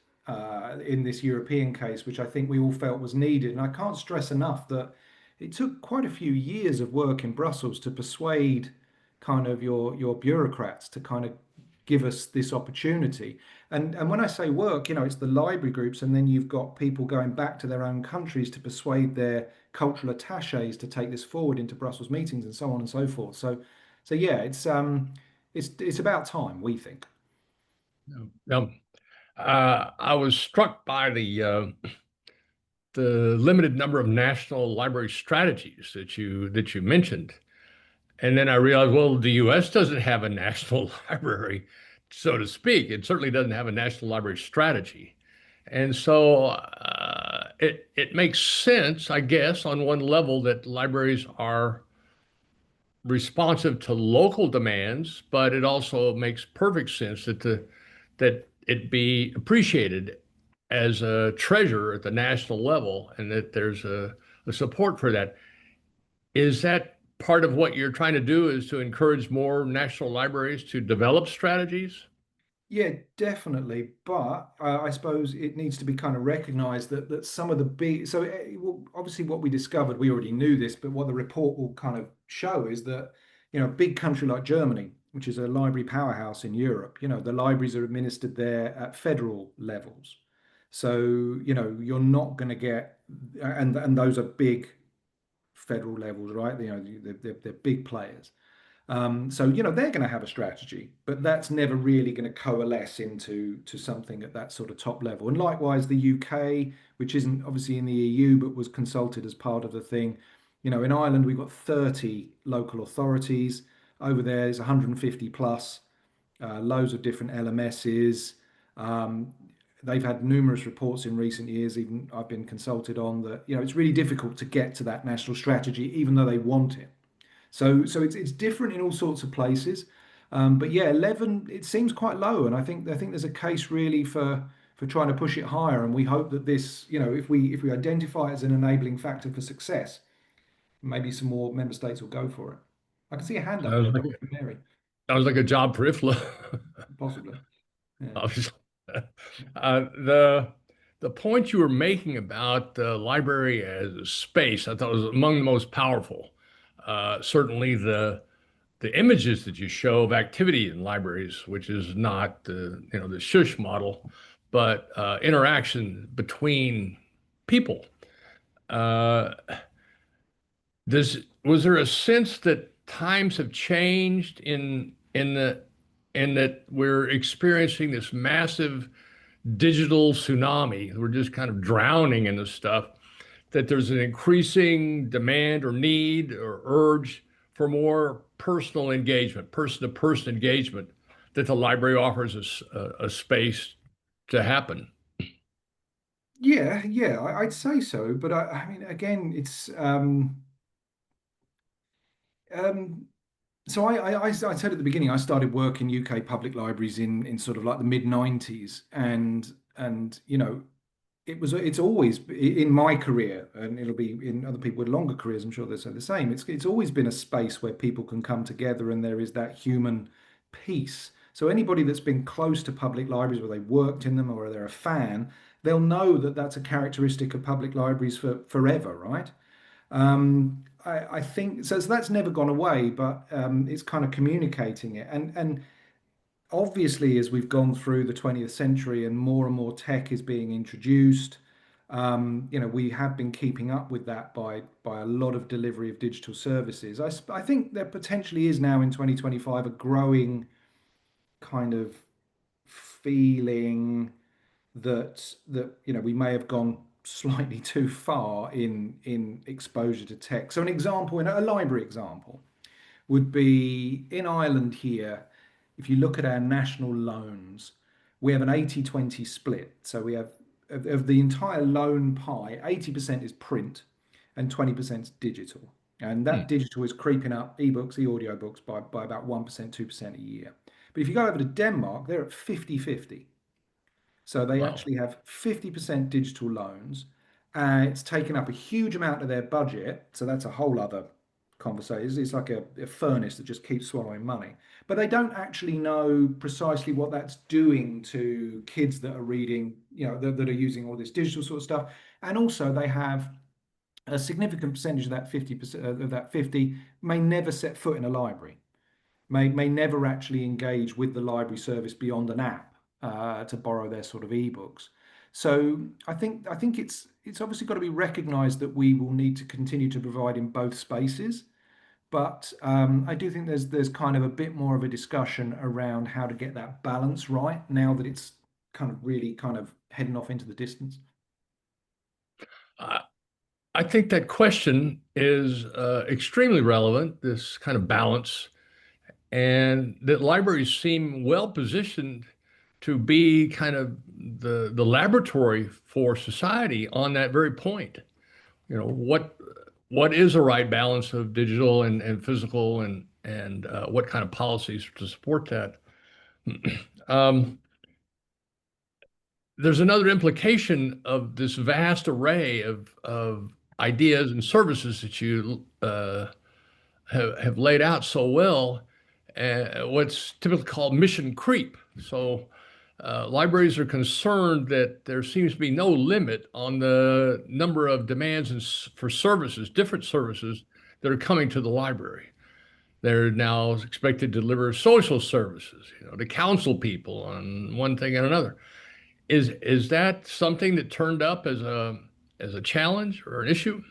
in this European case, which I think we all felt was needed. And I can't stress enough that it took quite a few years of work in Brussels to persuade kind of your bureaucrats to kind of give us this opportunity. And when I say work, it's the library groups, and then you've got people going back to their own countries to persuade their cultural attaches to take this forward into Brussels meetings and so on and so forth. So yeah, it's about time, we think. Um, I was struck by the limited number of national library strategies that you mentioned. And then I realized, well, the US doesn't have a national library, so to speak. It certainly doesn't have a national library strategy. And so it makes sense, I guess, on one level that libraries are responsive to local demands, but it also makes perfect sense that it be appreciated as a treasure at the national level and that there's a support for that. Is that part of what you're trying to do is to encourage more national libraries to develop strategies? Yeah, definitely. But I suppose it needs to be kind of recognized that some of the big, so well, obviously what we discovered, we already knew this, but what the report will kind of show is that, a big country like Germany, which is a library powerhouse in Europe, the libraries are administered there at federal levels. So, you're not going to get, and those are big federal levels, right? They're big players. So they're going to have a strategy, but that's never really going to coalesce into something at that sort of top level. And likewise, the UK, which isn't obviously in the EU but was consulted as part of the thing. In Ireland we've got 30 local authorities. Over there is 150 plus, loads of different LMSs. Um, they've had numerous reports in recent years, even I've been consulted on that. It's really difficult to get to that national strategy, even though they want it. So it's different in all sorts of places. But yeah, 11, it seems quite low, and I think there's a case really for trying to push it higher. And we hope that this, if we identify it as an enabling factor for success, maybe some more member states will go for it. I can see a hand up Sounds there, like Don, from Mary, sounds like a job for IFLA. possibly. Yeah. Obviously. The point you were making about the library as a space, I thought was among the most powerful. Certainly the images that you show of activity in libraries, which is not the shush model, but interaction between people. Uh, was there a sense that times have changed in that we're experiencing this massive digital tsunami? We're just kind of drowning in this stuff, that there's an increasing demand or need or urge for more personal engagement, person to person engagement, that the library offers us a space to happen. Yeah, I'd say so. But I mean, again, it's um, So I said at the beginning, I started work in UK public libraries in sort of like the mid 90s, and it's always in my career, and it'll be in other people with longer careers. I'm sure they say the same. It's always been a space where people can come together, and there is that human piece. So anybody that's been close to public libraries, where they worked in them or they're a fan, they'll know that that's a characteristic of public libraries for forever, right? I think so, so. That's never gone away, but it's kind of communicating it, and obviously, as we've gone through the 20th century and more tech is being introduced, we have been keeping up with that by a lot of delivery of digital services. I think there potentially is now in 2025 a growing kind of feeling that we may have gone slightly too far in exposure to tech. So an example, in a library example, would be in Ireland here. If you look at our national loans, we have an 80-20 split. So we have of the entire loan pie, 80% is print and 20% is digital. And that Hmm. digital is creeping up ebooks, e-audiobooks by about 1%, 2% a year. But if you go over to Denmark, they're at 50-50. So they Wow. actually have 50% digital loans. It's taken up a huge amount of their budget. So that's a whole other conversation. It's like a furnace that just keeps swallowing money. But they don't actually know precisely what that's doing to kids that are reading, that are using all this digital sort of stuff. And also they have a significant percentage of that 50% of that 50 may never set foot in a library, may never actually engage with the library service beyond an app to borrow their sort of ebooks. So I think it's obviously got to be recognised that we will need to continue to provide in both spaces. But I do think there's kind of a bit more of a discussion around how to get that balance right now that it's kind of really kind of heading off into the distance. I, I think that question is extremely relevant, this kind of balance, and that libraries seem well positioned to be kind of the laboratory for society on that very point. What is a right balance of digital and physical, and what kind of policies to support that? Um, there's another implication of this vast array of ideas and services that you have laid out so well, what's typically called mission creep. So, libraries are concerned that there seems to be no limit on the number of demands for services, different services that are coming to the library. They're now expected to deliver social services, to counsel people on one thing and another. Is that something that turned up as a challenge or an issue?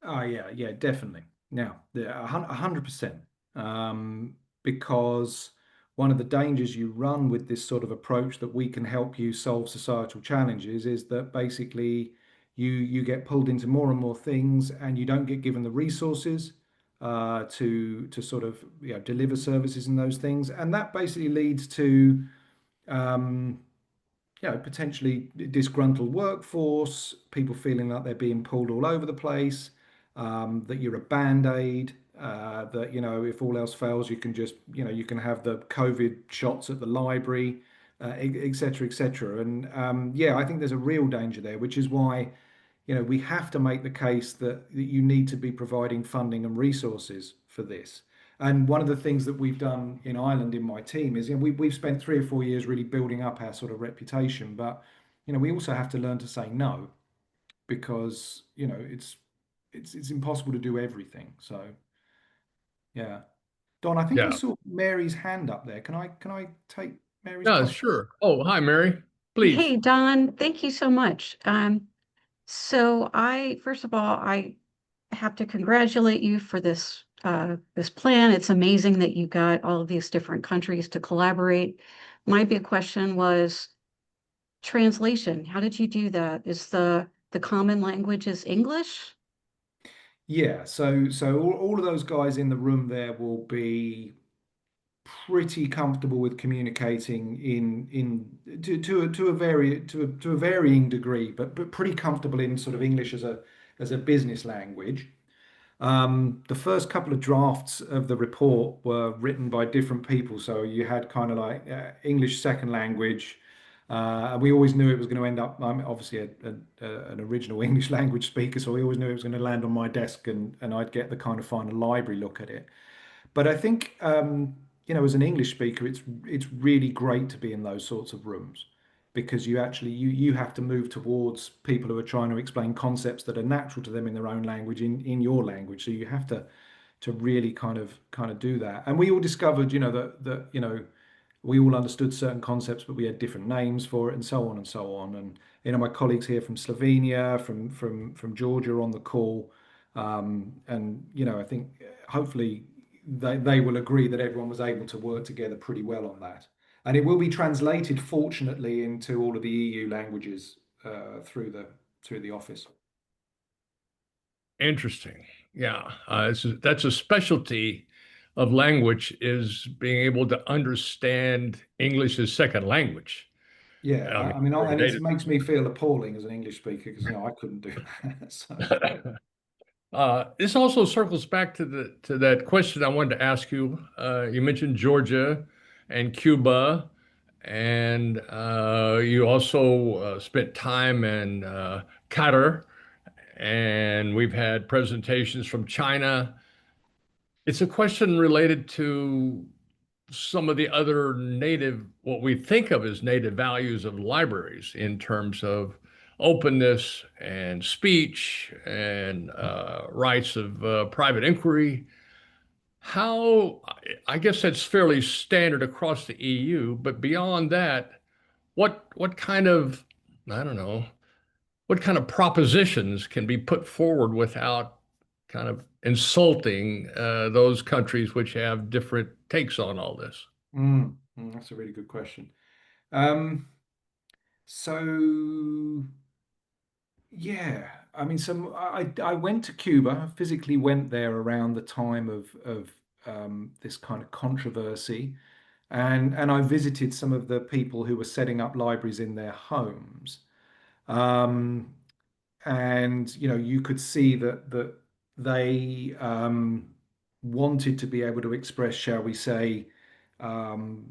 Oh yeah, yeah, definitely. Now, 100%. Because one of the dangers you run with this sort of approach that we can help you solve societal challenges is that basically you get pulled into more and more things, and you don't get given the resources to sort of deliver services in those things, and that basically leads to um, potentially disgruntled workforce, people feeling like they're being pulled all over the place, that you're a band-aid, that, if all else fails, you can just, you can have the COVID shots at the library, et cetera, et cetera. And yeah, I think there's a real danger there, which is why, we have to make the case that you need to be providing funding and resources for this. And one of the things that we've done in Ireland in my team is, we've spent 3 or 4 years really building up our sort of reputation, but we also have to learn to say no, because it's impossible to do everything. So yeah, Don, I think I Yeah. saw Mary's hand up there. Can I take Mary's Yeah, question? sure. Oh, hi, Mary. Please. Hey, Don, thank you so much. First of all, I have to congratulate you for this plan. It's amazing that you got all of these different countries to collaborate. My big question was translation. How did you do that? Is the common language is English? Yeah, so all of those guys in the room there will be pretty comfortable with communicating in to a varying degree, but pretty comfortable in sort of English as a business language. The first couple of drafts of the report were written by different people. So you had kind of like English second language. And we always knew it was going to end up, I'm obviously an original English language speaker, so we always knew it was going to land on my desk and I'd get the kind of final library look at it. But I think, as an English speaker, it's really great to be in those sorts of rooms because you have to move towards people who are trying to explain concepts that are natural to them in their own language in your language. So you have to really kind of do that. And we all discovered, that we all understood certain concepts, but we had different names for it, and so on and so on. And my colleagues here from Slovenia, from Georgia, are on the call, and I think hopefully they will agree that everyone was able to work together pretty well on that. And it will be translated, fortunately, into all of the EU languages through the office. Interesting. Yeah, that's a specialty of language is being able to understand English as second language. Yeah, I mean, I mean, very and it native. makes me feel appalling as an English speaker because I couldn't do that. So. This also circles back to the to that question I wanted to ask you. You mentioned Georgia and Cuba, and you also spent time in Qatar, and we've had presentations from China. It's a question related to some of the other native, what we think of as native values of libraries in terms of openness and speech and rights of private inquiry. How, I guess that's fairly standard across the EU, but beyond that, what kind of, I don't know, what kind of propositions can be put forward without kind of insulting those countries which have different takes on all this? That's a really good question. Um, so yeah, I mean, I went to Cuba, physically went there around the time of this kind of controversy, and I visited some of the people who were setting up libraries in their homes. Um, and you could see that they wanted to be able to express, shall we say, um,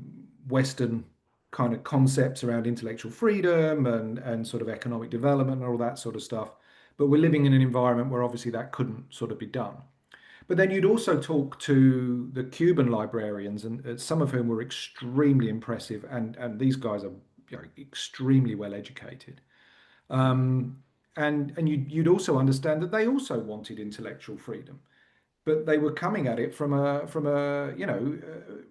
Western kind of concepts around intellectual freedom and sort of economic development and all that sort of stuff. But we're living in an environment where obviously that couldn't sort of be done. But then you'd also talk to the Cuban librarians, and some of whom were extremely impressive, and these guys are extremely well educated. Um, and you'd also understand that they also wanted intellectual freedom, but they were coming at it from a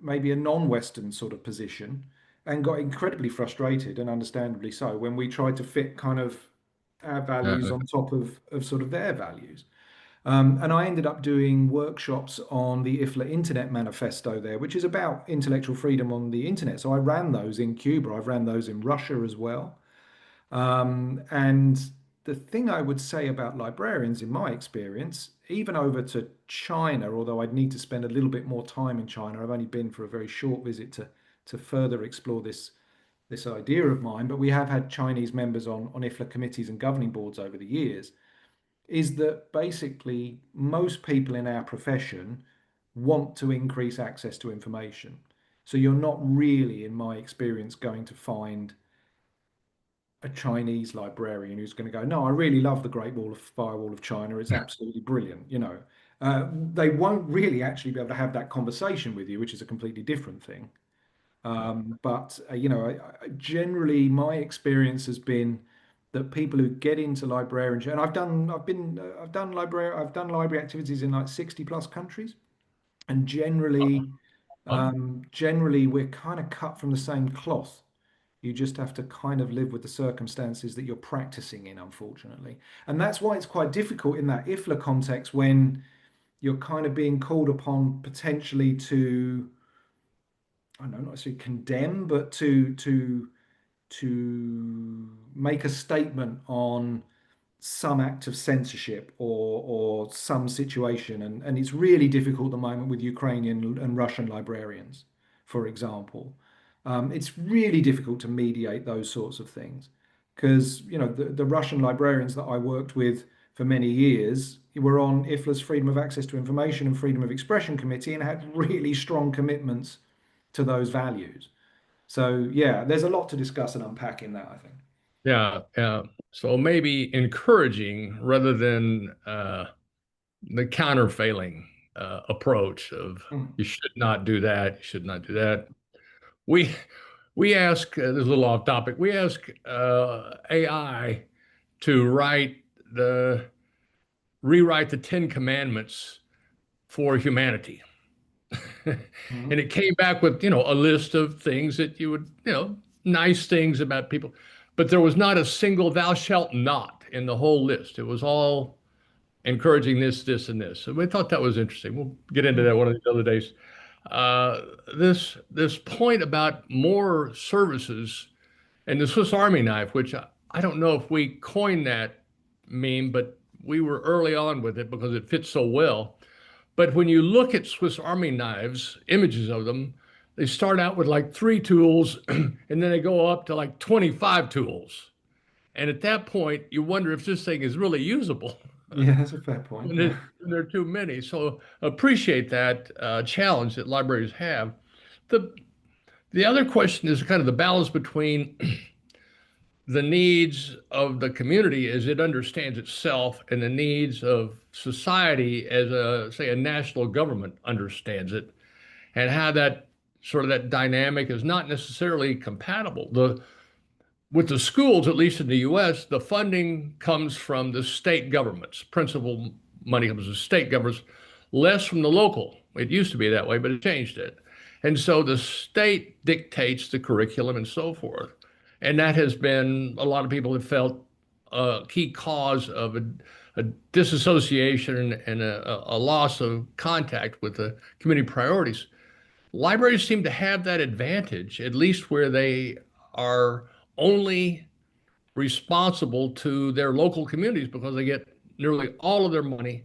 maybe a non-Western sort of position, and got incredibly frustrated, and understandably so, when we tried to fit kind of our values Uh, on top of sort of their values. And I ended up doing workshops on the IFLA Internet Manifesto there, which is about intellectual freedom on the internet. So I ran those in Cuba, I've ran those in Russia as well. And the thing I would say about librarians, in my experience, even over to China, although I'd need to spend a little bit more time in China, I've only been for a very short visit to further explore this idea of mine, but we have had Chinese members on IFLA committees and governing boards over the years, is that basically most people in our profession want to increase access to information. So you're not really, in my experience, going to find a Chinese librarian who's going to go, no, I really love the Great Wall of Firewall of China. It's absolutely brilliant. They won't really actually be able to have that conversation with you, which is a completely different thing. But generally, my experience has been that people who get into librarianship, and I've done library activities in like 60 plus countries, and generally we're kind of cut from the same cloth. You just have to kind of live with the circumstances that you're practicing in, unfortunately. And that's why it's quite difficult in that IFLA context when you're kind of being called upon potentially to, I don't know, not necessarily condemn, but to make a statement on some act of censorship or some situation. And it's really difficult at the moment with Ukrainian and Russian librarians, for example. It's really difficult to mediate those sorts of things because the Russian librarians that I worked with for many years were on IFLA's Freedom of Access to Information and Freedom of Expression Committee and had really strong commitments to those values. So yeah, there's a lot to discuss and unpack in that, I think. Yeah, yeah. So maybe encouraging rather than the countervailing approach of Mm. you should not do that, you should not do that. We we ask this is a little off topic. We ask AI to rewrite the Ten Commandments for humanity. And Mm. it came back with, a list of things that you would, nice things about people. But there was not a single thou shalt not in the whole list. It was all encouraging this, this, and this. So we thought that was interesting. We'll get into Mm. that one of these other days. This point about more services and the Swiss Army knife, which I don't know if we coined that meme, but we were early on with it because it fits so well. But when you look at Swiss Army knives, images of them, they start out with like three tools and then they go up to like 25 tools. And at that point, you wonder if this thing is really usable Yeah, that's a fair point. when Yeah. there are too many. So appreciate that challenge that libraries have. The, the other question is kind of the balance between the needs of the community as it understands itself and the needs of society as say, a national government understands it, and how that sort of that dynamic is not necessarily compatible. With the schools, at least in the US, the funding comes from the state governments. Principal money comes from state governments, less from the local. It used to be that way, but it changed it. And so the state dictates the curriculum and so forth. And that has been, a lot of people have felt, a key cause of a disassociation and a loss of contact with the community priorities. Libraries seem to have that advantage, at least where they are only responsible to their local communities because they get nearly all of their money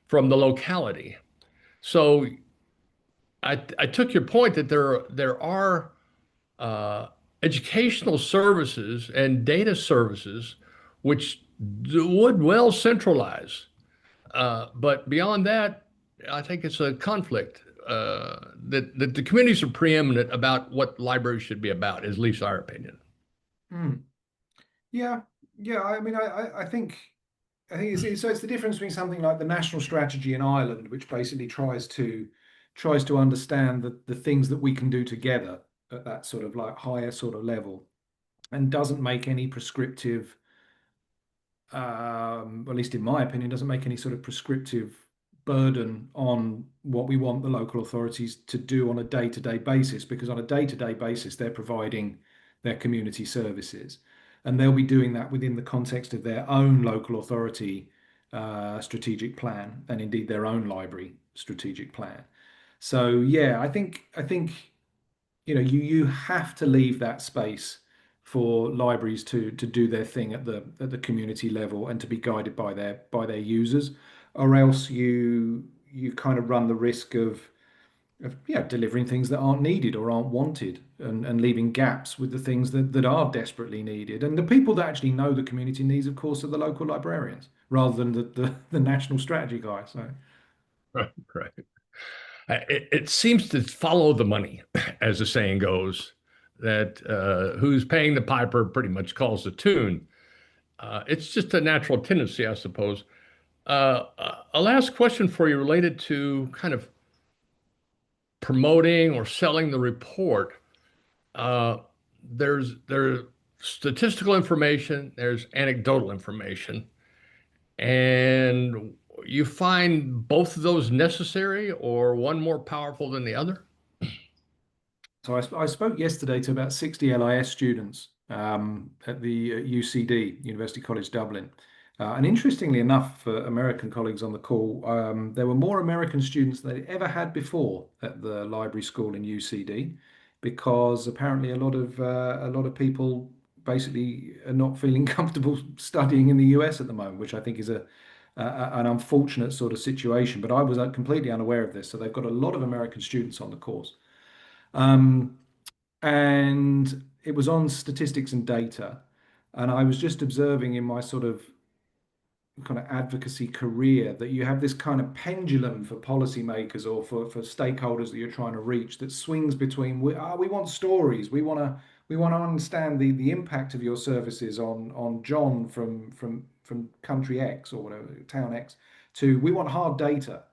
from the locality. So I took your point that there are uh, educational services and data services which would well centralize. But beyond that, I think it's a conflict that the communities are preeminent about what libraries should be about, is at least our opinion. Mm. Yeah, yeah. I mean, I think it's the difference between something like the national strategy in Ireland, which basically tries to understand the things that we can do together at that sort of like higher sort of level, and doesn't make any prescriptive, at least in my opinion, doesn't make any sort of prescriptive burden on what we want the local authorities to do on a day-to-day basis, because on a day-to-day basis, they're providing their community services, and they'll be doing that within the context of their own local authority strategic plan, and indeed their own library strategic plan. So yeah, I think you have to leave that space for libraries to do their thing at the community level and to be guided by their users, or else you kind of run the risk of delivering things that aren't needed or aren't wanted, and leaving gaps with the things that are desperately needed. And the people that actually know the community needs, of course, are the local librarians rather than the national strategy guy. So Right, right. It seems to follow the money, as the saying goes, that who's paying the piper pretty much calls the tune. It's just a natural tendency, I suppose. A last question for you related to kind of promoting or selling the report. Uh, there's statistical information, there's anecdotal information, and you find both of those necessary or one more powerful than the other? I spoke yesterday to about 60 LIS students at the UCD, University College Dublin. And interestingly enough, for American colleagues on the call, there were more American students than they ever had before at the library school in UCD, because apparently a lot of people basically are not feeling comfortable studying in the US at the moment, which I think is an unfortunate sort of situation. But I was completely unaware of this, so they've got a lot of American students on the course. Um, and it was on statistics and data. And I was just observing in my sort of kind of advocacy career that you have this kind of pendulum for policymakers or for stakeholders that you're trying to reach that swings between we want stories, we want to understand the impact of your services on John from country X or whatever, town X, to we want hard data.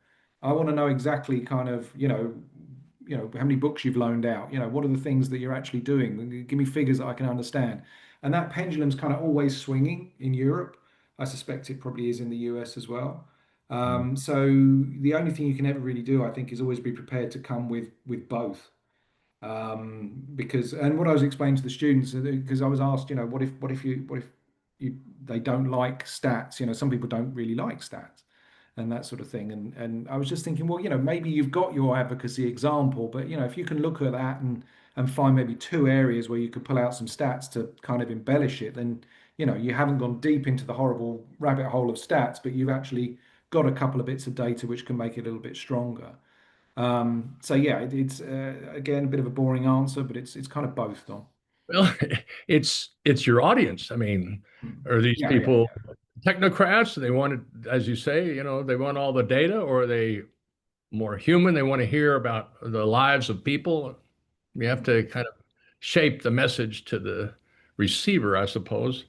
I want to know exactly kind of, how many books you've loaned out, what are the things that you're actually doing? Give me figures that I can understand. And that pendulum's kind of always swinging in Europe. I suspect it probably is in the US as well. So the only thing you can ever really do, I think, is always be prepared to come with both. Because and what I was explaining to the students, because I was asked, what if they don't like stats? Some people don't really like stats and that sort of thing. And I was just thinking, well, maybe you've got your advocacy example, but if you can look at that and find maybe two areas where you could pull out some stats to kind of embellish it, then you haven't gone deep into the horrible rabbit hole of stats, but you've actually got a couple of bits of data which can make it a little bit stronger. So yeah, it's again a bit of a boring answer, but it's kind of both, Don. Well, it's your audience. I mean, are these Yeah, yeah, people yeah. technocrats? They want it, as you say, they want all the data, or are they more human? They want to hear about the lives of people. You have to kind of shape the message to the receiver, I suppose.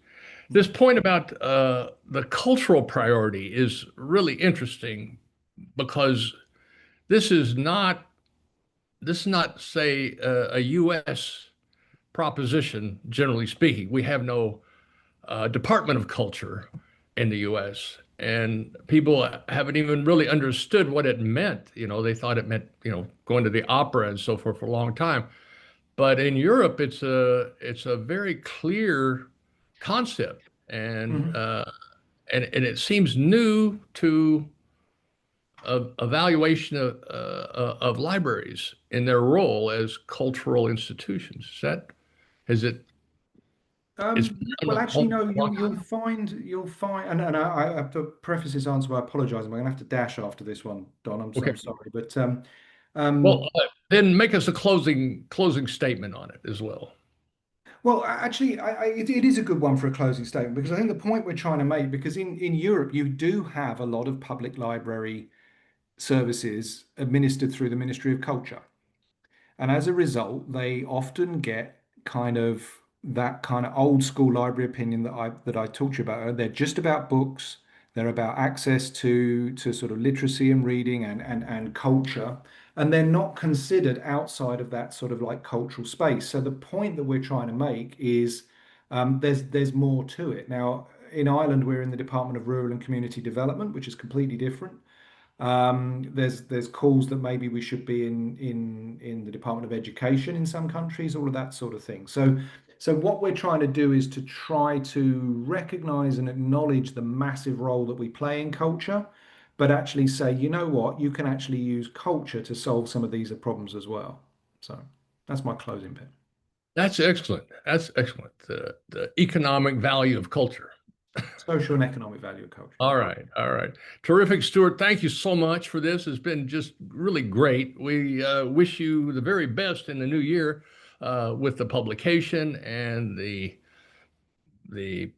This point about the cultural priority is really interesting because this is not say a U.S. proposition. Generally speaking, we have no Department of Culture in the U.S. and people haven't even really understood what it meant. They thought it meant going to the opera and so forth for a long time. But in Europe, it's a very clear concept, Mhm. and it seems new to evaluation of libraries in their role as cultural institutions. Is it it's been Well, around actually, no. a long You'll find, and I have to preface this answer by apologising. I'm going to have to dash after this one, Don. Okay. I'm sorry, but Well, um, then make us a closing statement on it as well. well, actually, it is a good one for a closing statement because I think the point we're trying to make, because in Europe you do have a lot of public library services administered through the Ministry of Culture. And as a result, they often get kind of that kind of old school library opinion that I talked to you about. They're just about books. They're about access to sort of literacy and reading and culture. And they're not considered outside of that sort of like cultural space. So the point that we're trying to make is there's more to it. Now, in Ireland, we're in the Department of Rural and Community Development, which is completely different. There's calls that maybe we should be in the Department of Education in some countries, all of that sort of thing. So what we're trying to do is to try to recognize and acknowledge the massive role that we play in culture, but actually say, you know what, you can actually use culture to solve some of these problems as well. So that's my closing bit. That's excellent. That's excellent. The economic value of culture. Social and economic value of culture. All right. All right. Terrific, Stuart. Thank you so much for this. It's been just really great. We wish you the very best in the new year with the publication and the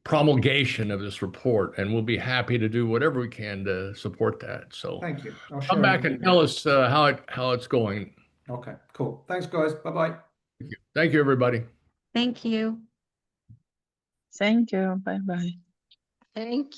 promulgation of this report. And we'll be happy to do whatever we can to support that. So Thank you. I'll come share back anything and we tell get. us how it's going. Okay, cool. Thanks, guys. Bye bye. Thank you, everybody. Thank you. Thank you. Bye bye. Thank